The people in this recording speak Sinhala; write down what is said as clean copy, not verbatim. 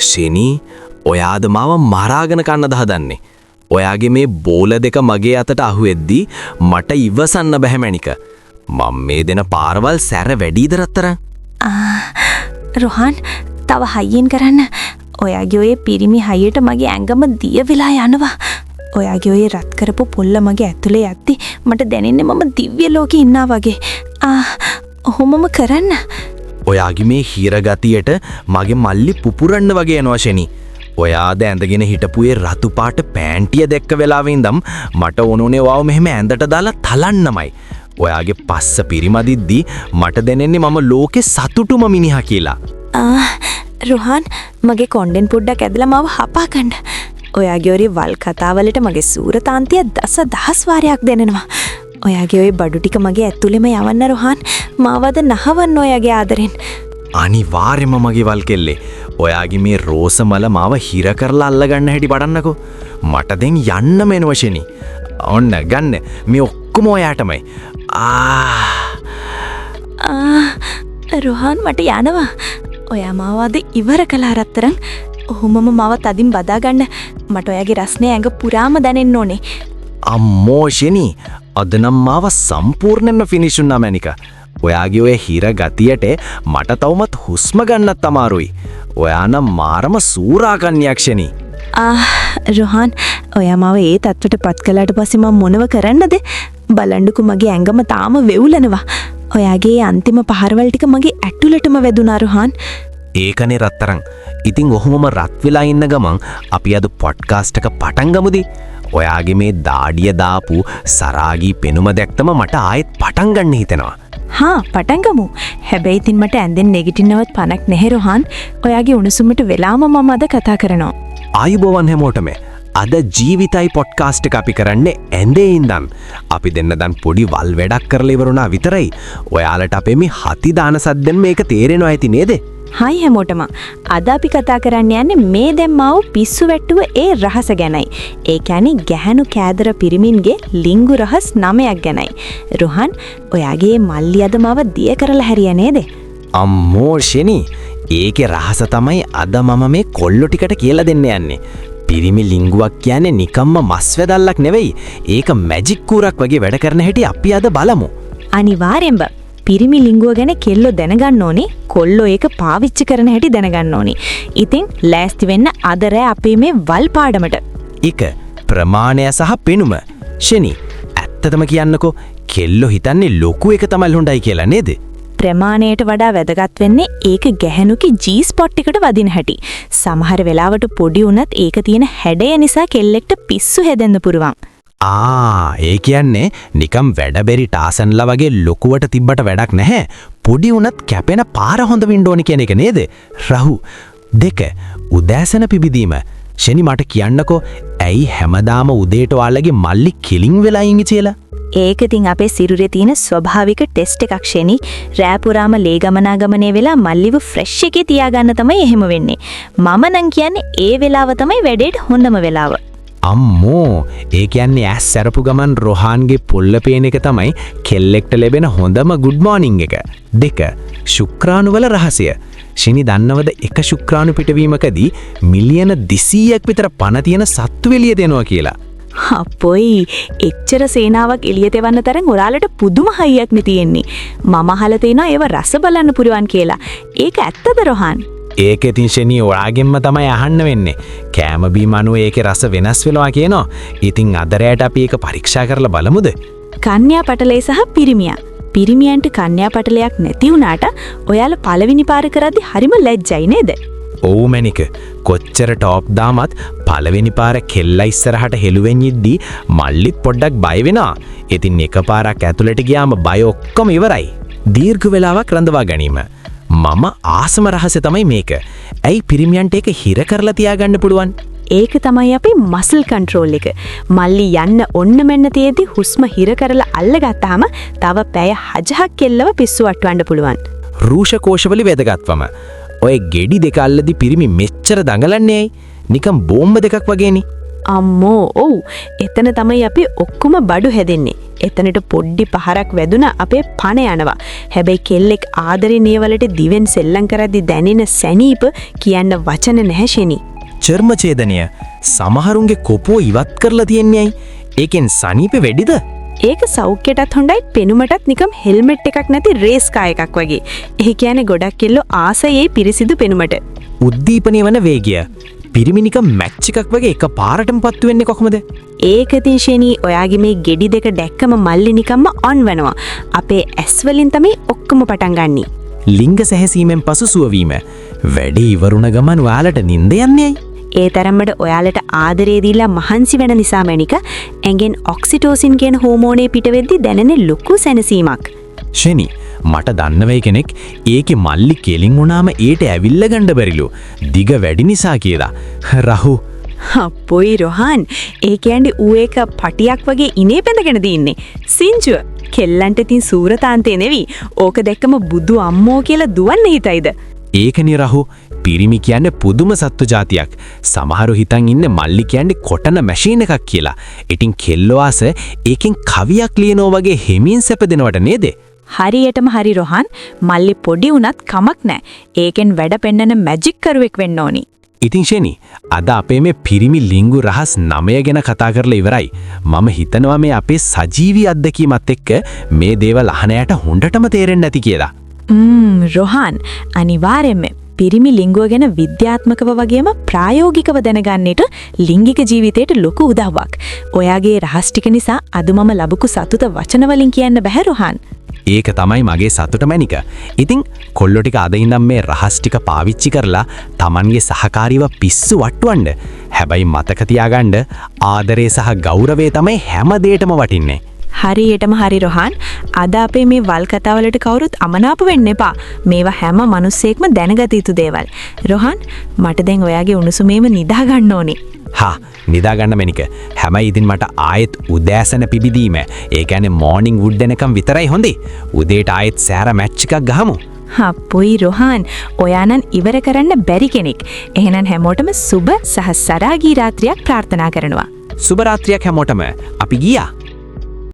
ශෙනි, ඔයාද මාව මරාගෙන කන්නද හදන්නේ? ඔයාගේ මේ බෝල දෙක මගේ අතට අහුවෙද්දී මට ඉවසන්න බැහැ මැනික. මම මේ දෙන පාරවල් සැර වැඩිද රත්තරන්? රොහන්, තව හයියෙන් කරන්න. ඔයාගේ ඔය පිරිමි හයියට මගේ ඇඟම දිය වෙලා යනවා. ඔයාගේ ඔය රත් කරපු පොල්ල මගේ ඇතුලේ යද්දි මට දැනෙන්නේ මම දිව්‍ය ලෝකේ ඉන්නා වගේ. ඔහොමම කරන්න. ඔයාගේ මේ හිරගතියට මගේ මල්ලි පුපුරන්න වගේ යනවා ශෙනි. ඔයාද ඇඳගෙන හිටපු ඒ රතු පාට පෑන්ටිය දැක්ක වෙලාවෙ ඉඳන් මට ඕනෝනේ ඔයාව මෙහෙම ඇඳට දාලා තලන්නමයි. ඔයාගේ පස්ස පිරිමදිද්දි මට දැනෙන්නේ මම ලෝකේ සතුටුම මිනිහා කියලා. රොහන්, මගේ කොණ්ඩෙන් පොඩ්ඩක් ඇදලා මාව හපා ගන්න. ඔයාගේ ඔය වල් කතාවලට මගේ සූරතාන්තිය දහස් වාරයක් දෙනනවා. ඔයාගේ ඔය බඩු ටික මගේ ඇතුළෙම යවන්න රොහන්. මාවද නහවන්න ඔයාගේ ආදරෙන්. අනිවාර්යයෙන්ම මගේ වල් කෙල්ලේ. ඔයාගේ මේ රෝස මල මාව හිර කරලා අල්ලගන්න හැටි බලන්නකෝ. මට දැන් යන්නම එනවා ශෙනි. ඔන්න ගන්න. මේ ඔක්කොම ඔයාටමයි. රොහන්, මට යනවා. ඔයා මාවද ඉවර කළා රත්තරන්. ඔහොමම මාව තදින් බදා ගන්න. මට ඔයාගේ රස්නේ ඇඟ පුරාම දැනෙන්න ඕනේ. අම්මෝ ශෙනි, අද නම් මාව සම්පූර්ණයෙන්ම ෆිනිෂ් වුණා මැනික. ඔයාගේ ඔය හිර ගතියට මට තවමත් හුස්ම ගන්නත් අමාරුයි. ඔයා නම් මාරම සූරාකන්‍යක් ශෙනි. රොහන්, ඔයා මාව ඒ තත්ත්වයට පත් කළාට පස්සේ මම මොනව කරන්නද? බලන්නකෝ, මගේ ඇඟම තාම වෙවුලනවා. ඔයාගේ අන්තිම පහරවල් ටික මගේ ඇතුළටම වැදුනා රොහන්. ඒකනේ රත්තරන්. ඉතින් ඔහොමම රත් වෙලා ඉන්න ගමන් අපි අද පොඩ්කාස්ට් එක පටන් ගමුද? ඔයාගේ මේ දාඩිය දාපු සරාගී පෙනුම දැක්තම මට ආයෙත් පටන් ගන්න හිතෙනවා. පටන් ගමු. හැබැයි ඉතින් මට ඇඳෙන් නෙගිටින්නවත් පණක් නැහැ රොහන්. ඔයාගේ උණුසුමට වෙලාම මම අද කතා කරනවා. ආයුබෝවන් හැමෝටම. අද ජීවිතයි පොඩ්කාස්ට් එක අපි කරන්නේ ඇඳේ ඉඳන්. අපි දෙන්න දැන් පොඩි වල් වැඩක් කරලා ඉවරුණා විතරයි. ඔයාලට අපේ මේ හති දාන සද්දෙන් මේක තේරෙනවා ඇති නේද? හයි හැමෝටම. අද අපි කතා කරන්න යන්නේ මේ දැම්මාව පිස්සු වැට්ටුව ඒ රහස ගැනයි. ඒ කියන්නේ ගැහණු කෑදර පිරිමින්ගේ ලිංගු රහස් 9ක් ගැනයි. රොහන්, ඔයාගේ මල්ලි අද මාව දිය කරලා හැරියා නේද? අම්මෝ ශෙනි, ඒකේ රහස තමයි අද මම මේ කොල්ලෝ ටිකට කියලා දෙන්න යන්නේ. පිරිමි ලිංගුවක් කියන්නේ නිකම්ම මස් වැදල්ලක් නෙවෙයි. ඒක මැජික් කූරක් වගේ වැඩ කරන හැටි අපි අද බලමු. අනිවාර්යෙන්ම. පිරිමි ලිංගුව ගැන කෙල්ලෝ දැනගන්න ඕනේ. කොල්ලෝ ඒක පාවිච්චි කරන හැටි දැනගන්න ඕනේ. ඉතින් ලෑස්ති වෙන්න අද රෑ අපේ මේ වල් පාඩමට. ප්‍රමාණය සහ පෙනුම. ශෙනි, ඇත්තටම කියන්නකෝ, කෙල්ලෝ හිතන්නේ ලොකු එක තමයි හොඳයි කියලා නේද? ප්‍රමාණයට වඩා වැදගත් වෙන්නේ ඒක ගැහණුකි G-ස්පොට් එකට වදින හැටි. සමහර වෙලාවට පොඩි වුණත් ඒක තියෙන හැඩය නිසා කෙල්ලෙක්ට පිස්සු හැදෙන්න පුරුවන්. ඒ කියන්නේ නිකම් වැඩබෙරි ටාසන්ලා වගේ ලොකුවට තිබ්බට වැඩක් නැහැ. පොඩි වුණත් කැපෙන පාර හොඳ වෙන්න ඕනි කියන එක නේද? රහු. 2. උදෑසන පිබිදීම. ශෙනි, මට කියන්නකෝ, ඇයි හැමදාම උදේට ඔයාලගේ මල්ලි කිලින් වෙලා ඉන්නේ කියලා? ඒක ඉතින් අපේ සිරුරේ තියෙන ස්වභාවික ටෙස්ට් එකක් ශෙනි. රෑ පුරාම ලේ ගමනාගමනේ වෙලා මල්ලිව ෆ්‍රෙෂ් එකේ තියාගන්න තමයි එහෙම වෙන්නේ. මම නම් කියන්නේ ඒ වෙලාව තමයි වැඩේට හොඳම වෙලාව. අම්මෝ, ඒ කියන්නේ ඇස් සැරපු ගමන් රොහාන්ගේ පොල්ල පේන එක තමයි කෙල්ලෙක්ට ලැබෙන හොඳම ගුඩ් මෝනින් එක. 2. ශුක්‍රාණුවල රහසය. ශෙනි, දන්නවද එක ශුක්‍රාණු පිටවීමකදී මිලියන 200ක් විතර පණ තියෙන සත්තු එළිය දෙනවා කියලා? අපොයි, එච්චර සේනාවක් එළියට එවන්න තරම් ඔයාලට පුදුම හයියක් නේ තියෙන්නේ. මම අහලා තියෙනවා ඒව රස බලන්න පුරුවන් කියලා. ඒක ඇත්තද රොහන්? ඒක ඉතින් ශෙනි, ඔයාගෙන්ම තමයි අහන්න වෙන්නේ. කෑම බීම අනුව ඒකේ රස වෙනස් වෙනවා කියනවා. ඉතින් අද රැයට අපි ඒක පරීක්ෂා කරලා බලමුද? කන්‍යා පටලේ සහ පිරිමියා. පිරිමියන්ට කන්‍යා පටලයක් නැති වුණාට ඔයාලා පළවෙනි පාර කරද්දි හරිම ලැජ්ජයි නේද? ඔව් මැනික. කොච්චර ටොප් දාමත් පළවෙනි පාර කෙල්ල ඉස්සරහට හෙළුවෙන් ඉද්දි මල්ලිත් පොඩ්ඩක් බය වෙනවා. ඉතින් එකපාරක් ඇතුළට ගියාම බය ඔක්කොම ඉවරයි. දීර්ඝ වෙලාවක් රඳවා ගැනීම. මම ආසම රහසය තමයි මේක. ඇයි පිරිමියන්ට ඒක හිර කරලා තියාගන්න පුළුවන්? ඒක තමයි අපේ මසල් කන්ට්‍රෝල් එක. මල්ලි යන්න ඔන්න මෙන්න තියේදී හුස්ම හිර කරලා අල්ලගත්තාම තව පැය 6ක් කෙල්ලව පිස්සු වටවන්න පුළුවන්. රූෂ කෝෂවල වැදගත්වම. ඔය ගෙඩි දෙක අල්ලදී පිරිමි මෙච්චර දඟලන්නේ ඇයි? නිකම් බෝම්බ දෙකක් වගේනේ. අම්මෝ ඔව් එතන තමයි අපි ඔක්කොම බඩු හැදෙන්නේ. එතනට පොඩ්ඩි පහරක් වැදුනා අපේ පණ යනවා. හැබැයි කෙල්ලෙක් ආදරේ නියවලට දිවෙන් සෙල්ලම් කරද්දි දැනෙන සැනීප කියන්න වචන නැහැ ෂෙනි. චර්ම ඡේදනය සමහරුන්ගේ කොපුව ඉවත් කරලා තියන්නේයි. ඒකෙන් සනීපෙ වැඩිද? ඒක සෞඛ්‍යයටත් හොඳයි පෙනුමටත් නිකම් හෙල්මට් එකක් නැති රේස් කාර් එකක් වගේ. ඒ කියන්නේ ගොඩක් කෙල්ලෝ ආසයේ පිරිසිදු පෙනුමට. උද්දීපනය වන වේගය පිරිමිනික මැච් එකක් වගේ එක පාරටම පත්තු වෙන්නේ කොහොමද? ඒක ඉතින් ෂෙනි ඔයාගේ මේ ගෙඩි දෙක දැක්කම මල්ලි නිකම්ම ඔන් වෙනවා. අපේ ඇස් වලින් තමයි ඔක්කොම පටන් ගන්නෙ. ලිංග සැහැසීමෙන් පසු සුවවීම. වැඩි ඉවරුණ ගමන් ඔයාලට නිින්ද යන්නේයි. ඒ තරම්මට ඔයාලට ආදරේ දීලා මහන්සි වෙන නිසා මැනික ඇඟෙන් ඔක්සිටෝසින් කියන හෝමෝනේ පිටවෙද්දි දැනෙන ලොකු සැනසීමක්. ෂෙනි මට දන්නවයි කෙනෙක් ඒකේ මල්ලි කෙලින් වුණාම ඊට ඇවිල්ල ගන්න බැරිලු. දිග වැඩි නිසා කියලා. රහු අපොයි රොහන් ඒ කියන්නේ ඌ එක පටියක් වගේ ඉනේ බැඳගෙන දින්නේ. සිංචුව කෙල්ලන්ට තින් සූරතාන්තේ නෙවි. ඕක දැක්කම බුදු අම්මෝ කියලා දුවන්න හිතයිද? ඒකනේ රහු පිරිමි කියන්නේ පුදුම සත්තු జాතියක්. සමහරු හිතන් ඉන්නේ මල්ලි කියන්නේ කොටන මැෂින් එකක් කියලා. ඉතින් කෙල්ලෝ ආස ඒකෙන් කවියක් ලියනවා වගේ හිමින් සැපදෙනවට නේද? හරියටම හරි රොහන් මල්ලි පොඩි වුණත් කමක් නැහැ. ඒකෙන් වැඩ පෙන්නන මැජික් කරුවෙක් වෙන්න ඕනි. ඉතින් ෂෙනි අද අපේ මේ පිරිමි ලිංගු රහස් 9 ගැන කතා කරලා ඉවරයි. මම හිතනවා මේ අපේ සජීවී අත්දැකීමත් එක්ක මේ දේවල් අහනයට හොඳටම තේරෙන්නේ නැති කියලා. රොහන් අනිවාර්යයෙන්ම පිරිමි ලිංගුව ගැන විද්‍යාත්මකව වගේම ප්‍රායෝගිකව දැනගන්නට ලිංගික ජීවිතයට ලොකු උදව්වක්. ඔයාගේ රහස් ටික නිසා අද මම ලැබුකු සතුට වචන වලින් කියන්න බෑ රොහන්. ඒක තමයි මගේ සතුට මැනික. ඉතින් කොල්ලෝ ටික අද ඉඳන් මේ රහස් ටික පාවිච්චි කරලා Tamanගේ සහකාරීව පිස්සු වට්ටවන්න. හැබැයි මතක තියාගන්න ආදරය සහ ගෞරවය තමයි හැම දෙයකම වටින්නේ. හරියටම හරි රොහන්. අද අපේ මේ වල් කතාවලට කවුරුත් අමනාප වෙන්න එපා. මේවා හැම මිනිස්සෙක්ම දැනගත යුතු දේවල්. රොහන් මට දැන් ඔයාගේ උණුසුමේම නිදා ගන්න ඕනේ. හා නිදාගන්න මැනික. හැබැයි ඉතින් මට ආයෙත් උදෑසන පිබිදීම. ඒ කියන්නේ මෝර්නින් වුඩ් දෙනකම් විතරයි හොඳේ. උදේට ආයෙත් සෑර මැච් එකක් ගහමු. අපොයි රොහන් ඔයානම් ඉවර කරන්න බැරි කෙනෙක්. එහෙනම් හැමෝටම සුබ සහ සරාගී රාත්‍රියක් ප්‍රාර්ථනා කරනවා. සුබ රාත්‍රියක් හැමෝටම. අපි ගියා.